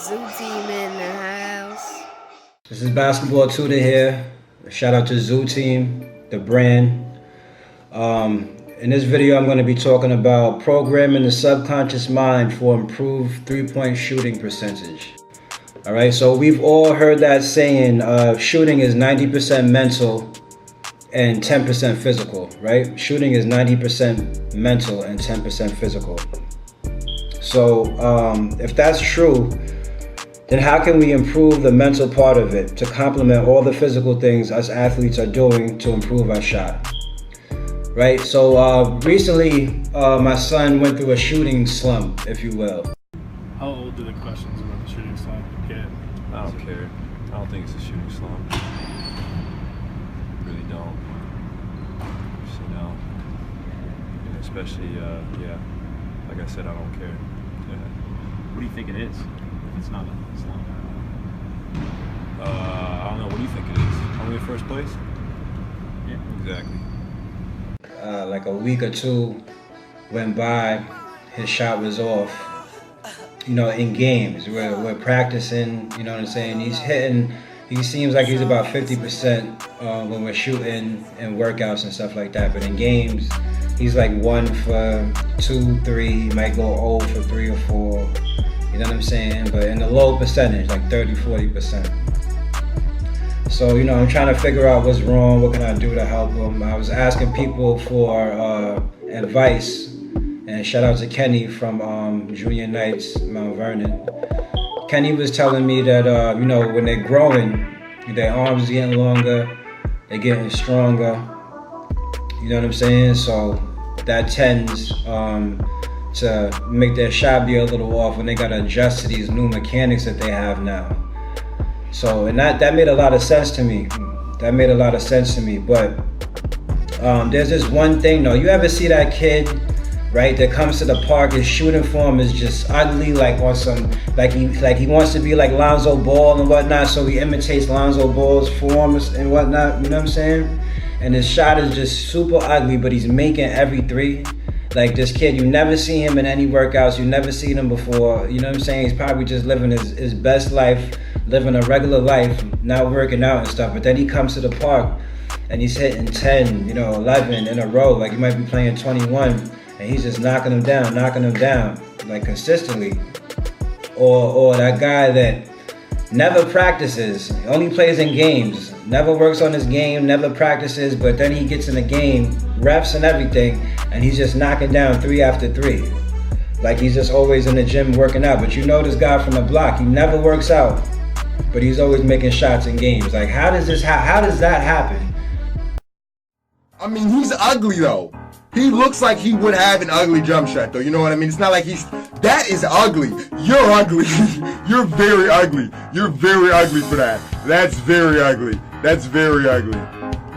Zoo team in the house. This is Basketball Tutor here. Shout out to Zoo Team, the brand. In this video, I'm going to be talking about programming the subconscious mind for improved three-point shooting percentage. All right, so we've all heard that saying, shooting is 90% mental and 10% physical, right? Shooting is 90% mental and 10% physical. So if that's true, then how can we improve the mental part of it to complement all the physical things us athletes are doing to improve our shot? Right, so recently my son went through a shooting slump, if you will. How old do the questions about the shooting slump get? I don't care. I don't think it's a shooting slump. Really don't. Just, and especially, like I said, I don't care. Yeah. What do you think it is if it's not a slump? I don't know. What do you think it is? Are we in first place? Yeah. Exactly. Like a week or two went by, his shot was off. You know, in games, we're practicing, you know what I'm saying? He's hitting, he seems like he's about 50% when we're shooting and workouts and stuff like that. But in games, he's like 1 for 2, 3, he might go 0 for 3 or 4, you know what I'm saying? But in the low percentage, like 30, 40%. So, you know, I'm trying to figure out what's wrong, what can I do to help him. I was asking people for advice, and shout out to Kenny from Junior Knights, Mount Vernon. Kenny was telling me that, you know, when they're growing, their arms getting longer, they're getting stronger, you know what I'm saying? So that tends to make their shot be a little off when they gotta adjust to these new mechanics that they have now. So, and that made a lot of sense to me. That made a lot of sense to me. But there's this one thing though. You ever see that kid, right, that comes to the park, his shooting form is just ugly, like on some, like he wants to be like Lonzo Ball and whatnot, so he imitates Lonzo Ball's forms and whatnot, you know what I'm saying? And his shot is just super ugly, but he's making every three. Like this kid, you never see him in any workouts, you never seen him before, you know what I'm saying? He's probably just living his best life, living a regular life, not working out and stuff, but then he comes to the park and he's hitting 10, you know, 11 in a row, like he might be playing 21, and he's just knocking them down, like consistently. Or that guy that never practices, only plays in games, never works on his game, never practices, but then he gets in the game, reps and everything, and he's just knocking down 3 after 3. Like he's just always in the gym working out. But you know this guy from the block, he never works out, but he's always making shots in games. Like how does that happen? I mean, he's ugly though. He looks like he would have an ugly jump shot though, you know what I mean? It's not like that is ugly. You're ugly. You're very ugly. You're very ugly for that. That's very ugly. That's very ugly.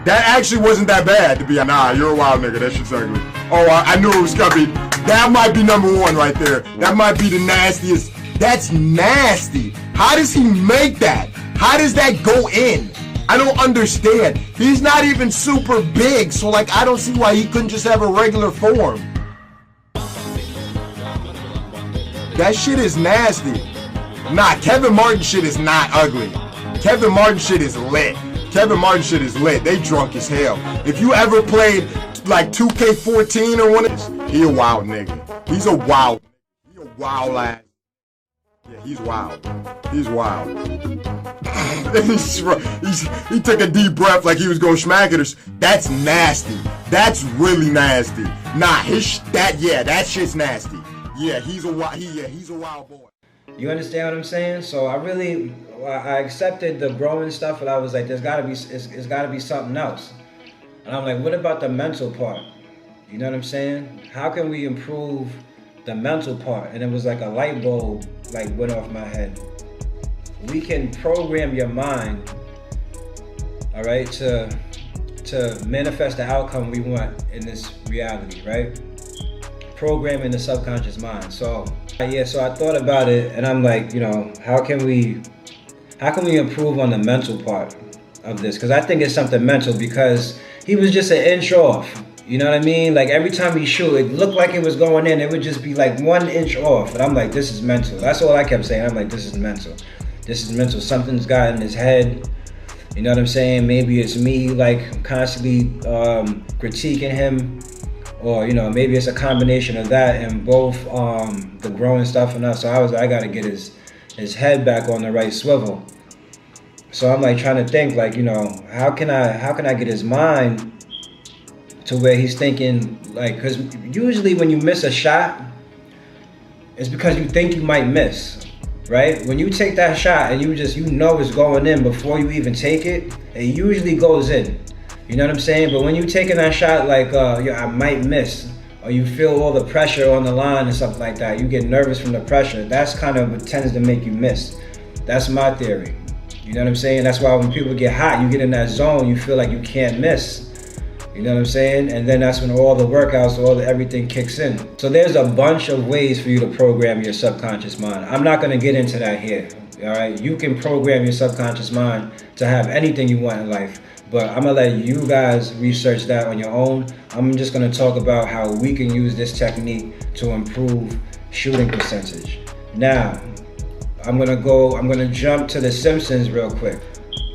That actually wasn't that bad to be honest. Nah, you're a wild nigga. That shit's ugly. Oh, I knew it was coming. That might be number 1 right there. That might be the nastiest. That's nasty. How does he make that? How does that go in? I don't understand. He's not even super big, so like I don't see why he couldn't just have a regular form. That shit is nasty. Nah, Kevin Martin shit is not ugly. Kevin Martin shit is lit. Kevin Martin shit is lit. They drunk as hell. If you ever played like 2K14 or one of these, he a wild nigga. He a wild ass. Yeah, he's wild. He's wild. he took a deep breath like he was gonna smack it. That's nasty. That's really nasty. Nah, that shit's nasty. Yeah, he's a wild boy. You understand what I'm saying? So I accepted the growing stuff, but I was like, it's gotta be something else. And I'm like, what about the mental part? You know what I'm saying? How can we improve the mental part? And it was like a light bulb like went off my head. We can program your mind, all right, to manifest the outcome we want in this reality, right? Programming the subconscious mind. So I thought about it, and I'm like, you know, how can we improve on the mental part of this? Because I think it's something mental, because he was just an inch off. You know what I mean? Like every time he shoot, it looked like it was going in. It would just be like 1 inch off. And I'm like, this is mental. That's all I kept saying. I'm like, this is mental. This is mental. Something's got in his head. You know what I'm saying? Maybe it's me like constantly critiquing him. Or, you know, maybe it's a combination of that and both the growing stuff and us. So I got to get his head back on the right swivel. So I'm like trying to think like, you know, how can I get his mind to where he's thinking like, because usually when you miss a shot, it's because you think you might miss, right? When you take that shot and you know it's going in before you even take it, it usually goes in. You know what I'm saying? But when you taking that shot like, I might miss, or you feel all the pressure on the line and stuff like that, you get nervous from the pressure, that's kind of what tends to make you miss. That's my theory. You know what I'm saying? That's why when people get hot, you get in that zone, you feel like you can't miss. You know what I'm saying? And then that's when all the workouts, everything kicks in. So there's a bunch of ways for you to program your subconscious mind. I'm not gonna get into that here, all right? You can program your subconscious mind to have anything you want in life, but I'm gonna let you guys research that on your own. I'm just gonna talk about how we can use this technique to improve shooting percentage. Now, I'm gonna jump to The Simpsons real quick.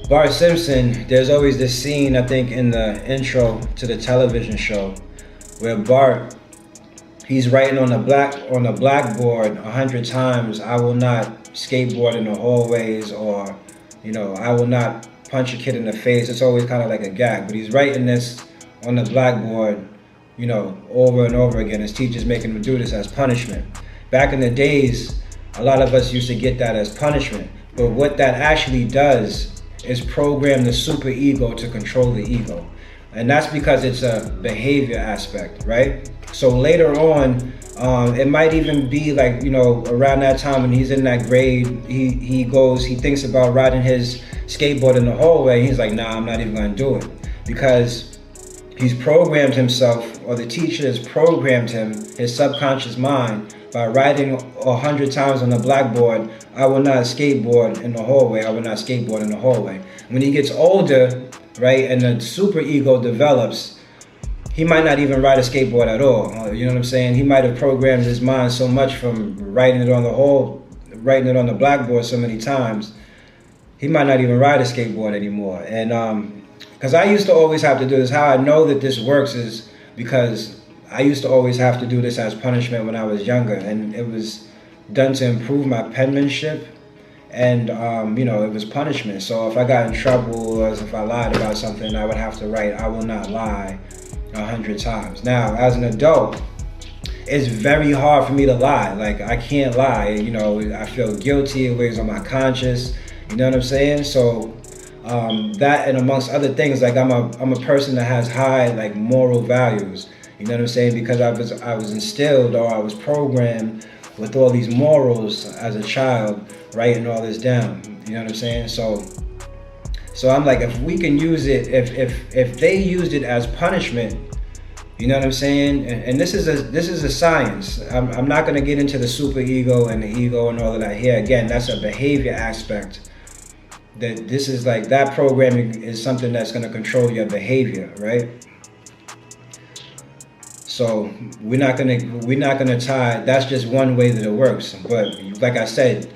Bart Simpson, there's always this scene, I think, in the intro to the television show where Bart, he's writing on the blackboard 100 times, I will not skateboard in the hallways, or, you know, I will not punch a kid in the face. It's always kind of like a gag, but he's writing this on the blackboard, you know, over and over again. His teacher's making him do this as punishment. Back in the days, a lot of us used to get that as punishment, but what that actually does is program the superego to control the ego. And that's because it's a behavior aspect, right? So later on, it might even be like, you know, around that time when he's in that grade, he thinks about riding his skateboard in the hallway. He's like, nah, I'm not even gonna do it. Because he's programmed himself, or the teacher has programmed him, his subconscious mind, by writing 100 times on the blackboard, I will not skateboard in the hallway, I will not skateboard in the hallway. When he gets older, right, and the super ego develops, he might not even ride a skateboard at all. You know what I'm saying? He might have programmed his mind so much from writing it on the blackboard so many times, he might not even ride a skateboard anymore. And because I used to always have to do this, how I know that this works is because I used to always have to do this as punishment when I was younger, and it was done to improve my penmanship, and you know, it was punishment. So if I got in trouble, or if I lied about something, I would have to write, I will not lie 100 times. Now, as an adult, it's very hard for me to lie. Like, I can't lie, you know, I feel guilty, it weighs on my conscience, you know what I'm saying? So that, and amongst other things, like I'm a person that has high like moral values. You know what I'm saying? Because I was instilled, or I was programmed with all these morals as a child, writing all this down. You know what I'm saying? So I'm like, if we can use it, if they used it as punishment, you know what I'm saying? And this is a science. I'm not gonna get into the super ego and the ego and all of that here. Again, that's a behavior aspect. That this is like, that programming is something that's gonna control your behavior, right? So we're not gonna tie, that's just one way that it works. But like I said,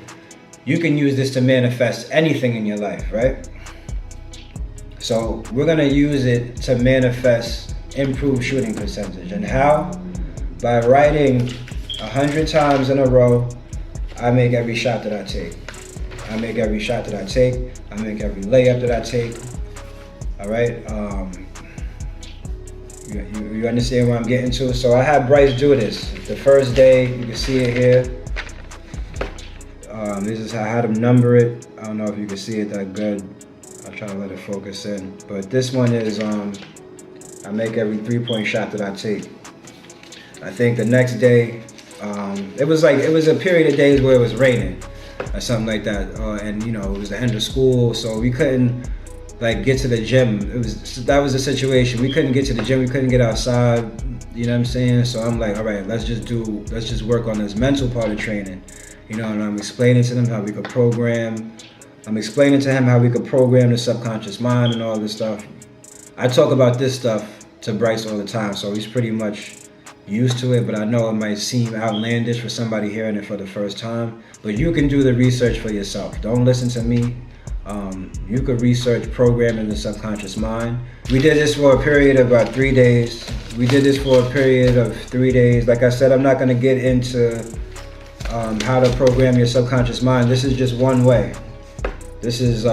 you can use this to manifest anything in your life, right? So we're gonna use it to manifest improved shooting percentage. And how? By writing 100 times in a row, I make every shot that I take. I make every shot that I take. I make every layup that I take. All right. You understand where I'm getting to? So I had Bryce do this. The first day, you can see it here. This is how I had him number it. I don't know if you can see it that good. I'll try to let it focus in. But this one is, I make every 3-point shot that I take. I think the next day, it was a period of days where it was raining or something like that. And you know, it was the end of school, so we couldn't like get to the gym. That was the situation. We couldn't get to the gym. We couldn't get outside. You know what I'm saying? So I'm like, all right, let's just work on this mental part of training. You know, and I'm explaining to them how we could program. I'm explaining to him how we could program the subconscious mind and all this stuff. I talk about this stuff to Bryce all the time, so he's pretty much used to it, but I know it might seem outlandish for somebody hearing it for the first time. But you can do the research for yourself. Don't listen to me. You could research programming the subconscious mind. We did this for a period of about 3 days. Like I said, I'm not going to get into how to program your subconscious mind. This is just one way. This is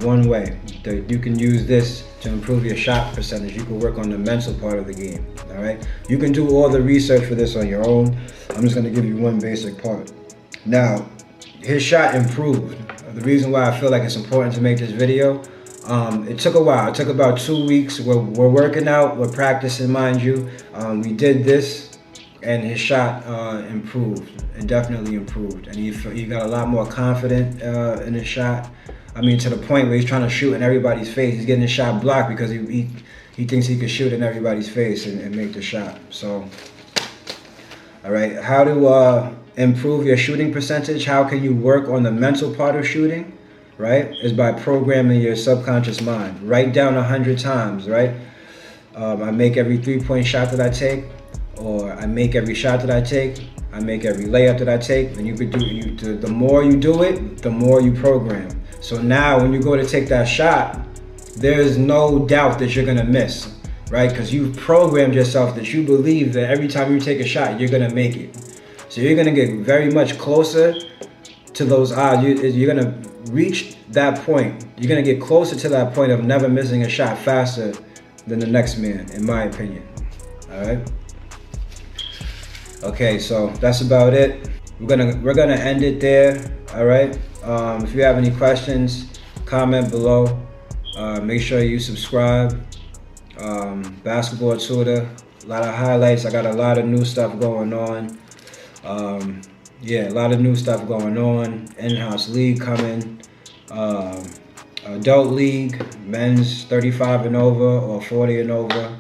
one way that you can use this to improve your shot percentage. You can work on the mental part of the game. All right. You can do all the research for this on your own. I'm just going to give you one basic part. Now, his shot improved. The reason why I feel like it's important to make this video, it took a while. It took about 2 weeks. We're working out. We're practicing, mind you. We did this, and his shot improved. It definitely improved, and he got a lot more confident in his shot. I mean, to the point where he's trying to shoot in everybody's face. He's getting his shot blocked because he thinks he could shoot in everybody's face and make the shot. So, all right, how to improve your shooting percentage? How can you work on the mental part of shooting? Right, is by programming your subconscious mind. Write down 100 times. Right, I make every 3-point shot that I take, or I make every shot that I take. I make every layup that I take. And you could do the more you do it, the more you program. So now when you go to take that shot, there's no doubt that you're gonna miss, right? Because you've programmed yourself that you believe that every time you take a shot, you're gonna make it. So you're gonna get very much closer to those odds. You're gonna reach that point. You're gonna get closer to that point of never missing a shot faster than the next man, in my opinion. All right. Okay, so that's about it. We're gonna end it there. All right. If you have any questions, comment below. Make sure you subscribe. Basketball Tutor, a lot of highlights. I got a lot of new stuff going on. Yeah, a lot of new stuff going on. In-house league coming. Adult league, men's 35 and over or 40 and over.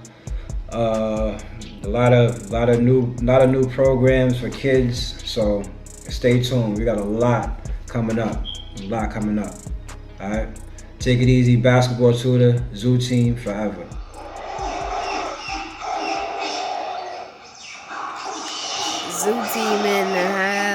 A lot of new programs for kids. So stay tuned. We got a lot coming up. All right. Take it easy. Basketball Tutor, Zoo Team forever. Zoo team in the house.